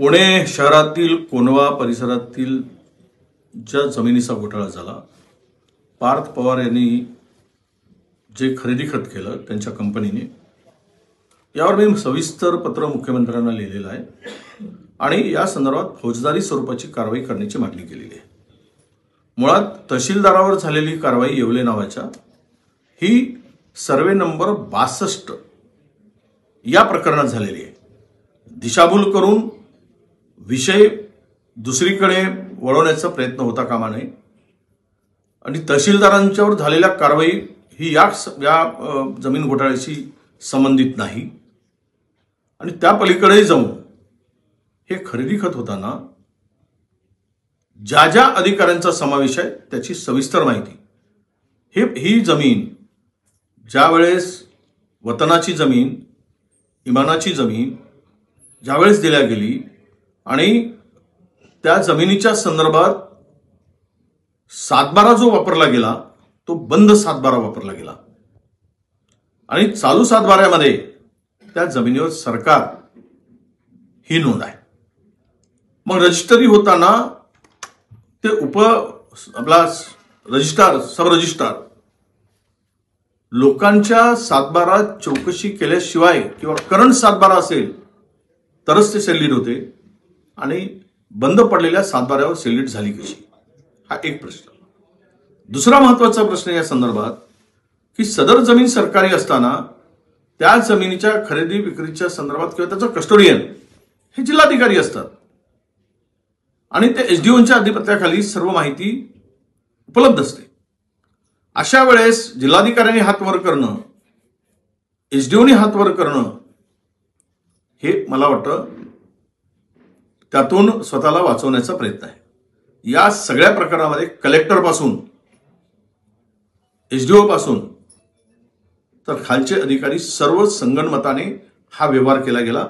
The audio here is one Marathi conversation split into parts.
पुणे शहरातील कोंढवा परिसरातील ज्या जमिनीचा घोटाळा झाला, पार्थ पवार यांनी जे खरेदी खत केलं त्यांच्या कंपनीने, यावर मी सविस्तर पत्र मुख्यमंत्र्यांना लिहिलेलं आहे आणि या संदर्भात फौजदारी स्वरूपाची कारवाई करण्याची मागणी केलेली आहे। मुळात तहसीलदारावर झालेली कारवाई येवले नावाच्या ही सर्वे नंबर 62 या प्रकरणात झालेली आहे। दिशाभूल करून विषय दुसरीकडे वळवण्याचा प्रयत्न होता कामा नये आणि तहसीलदारांच्यावर झालेल्या कारवाई ही या जमीन घोटाळ्याशी संबंधित नाही आणि त्या पलीकडे जाऊन हे खरेदी खत होताना ज्या ज्या अधिकाऱ्यांचा समावेश आहे त्याची सविस्तर माहिती। ही जमीन ज्यावेळेस वतनाची जमीन, इमानाची जमीन ज्यावेळेस दिल्या गेली आणि त्या जमिनीच्या संदर्भात सातबारा जो वापरला गेला तो बंद सातबारा वापरला गेला आणि चालू सातबाऱ्यामध्ये त्या जमिनीवर सरकार ही नोंद आहे। मग रजिस्ट्री होताना ते आपला रजिस्ट्रार, सब रजिस्ट्रार लोकांच्या सातबारा चौकशी केल्याशिवाय किंवा करंट सातबारा असेल तरच ते सेलिट होते आणि बंद पडलेल्या सातबाऱ्यावर सेलिट झाली कशी, हा एक प्रश्न। दुसरा महत्त्वाचा प्रश्न या संदर्भात की सदर जमीन सरकारी असताना त्या जमिनीच्या खरेदी विक्रीच्या संदर्भात किंवा त्याचा कस्टोडियन हे जिल्हाधिकारी असतात आणि ते एसडीओच्या अधिपत्याखाली सर्व माहिती उपलब्ध असते। अशा वेळेस जिल्हाधिकाऱ्यांनी हात वर करणं, एसडीओने हात वर करणं हे मला वाटतं त्यातून स्वतःला वाचवण्याचा प्रयत्न आहे। या सगळ्या प्रकरणामध्ये कलेक्टर पासून एसडीओ पासून तर खालचे अधिकारी सर्व संगनमताने हा व्यवहार केला गेला।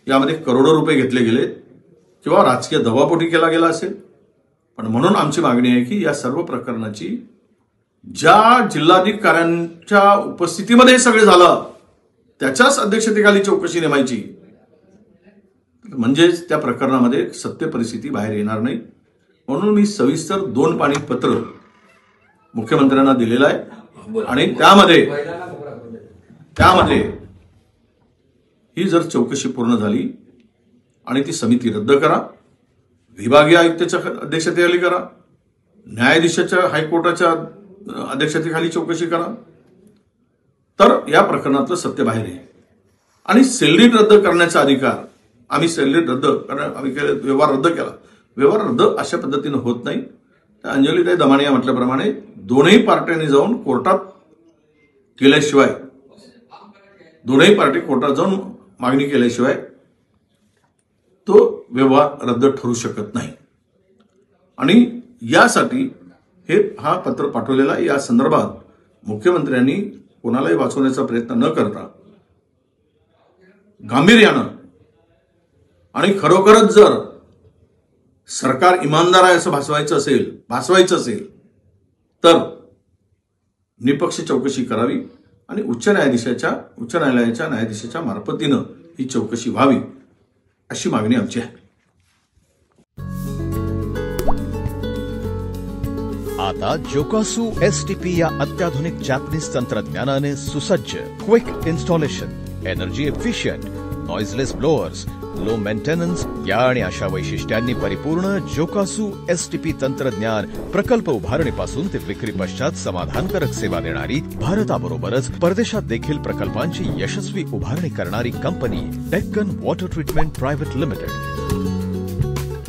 यामध्ये करोडो रुपये घेतले गेले किंवा राजकीय दबावपोटी केला गेला असेल, पण म्हणून आमची मागणी आहे की या सर्व प्रकरणाची ज्या जिल्हाधिकाऱ्यांच्या उपस्थितीमध्ये सगळे झालं त्याच्याच अध्यक्षतेखाली चौकशी नेमायची, म्हणजेच त्या प्रकरणामध्ये सत्य परिस्थिती बाहेर येणार नाही। म्हणून मी सविस्तर 2 पानी पत्र मुख्यमंत्र्यांना दिलेलं आहे आणि त्यामध्ये ही जर चौकशी पूर्ण झाली आणि ती समिती रद्द करा, विभागीय आयुक्ताच्या अध्यक्षतेखाली करा, न्यायाधीशाच्या हायकोर्टाच्या अध्यक्षतेखाली चौकशी करा, तर या प्रकरणातलं सत्य बाहेर येईल। आणि सेलिट रद्द करण्याचा अधिकार आम्ही सेलिट रद्द कारण आम्ही व्यवहार रद्द केला, व्यवहार रद्द अशा पद्धतीने होत नाही। अंजलीताई दमाणे म्हटल्याप्रमाणे दोन्ही पार्ट्यांनी जाऊन कोर्टात केल्याशिवाय, दोन्ही पार्टी कोर्टात जाऊन मागणी केल्याशिवाय तो व्यवहार रद्द ठरू शकत नाही आणि यासाठी हा पत्र पाठवलेला। या संदर्भात मुख्यमंत्र्यांनी कोणालाही वाचवण्याचा प्रयत्न न करता गांभीर्यानं आणि खरोखरच जर सरकार इमानदार आहे असं भासवायचं असेल तर निपक्ष चौकशी करावी आणि उच्च न्यायालयाच्या न्यायाधीशाच्या मार्फतीनं ही चौकशी व्हावी अशी मागणी आमची आहे। आता जोकासू एसटीपी या अत्याधुनिक जॅपनीज तंत्रज्ञानाने सुसज्ज quick installation, energy efficient, noiseless blowers, low maintenance या आणि अशा वैशिष्ट्यांनी परिपूर्ण जोकासू एसटीपी तंत्रज्ञान प्रकल्प उभारणीपासून ते विक्री पश्चात समाधानकारक सेवा देणारी, भारताबरोबरच परदेशात देखील प्रकल्पांची यशस्वी उभारणी करणारी company Deccan water treatment private limited.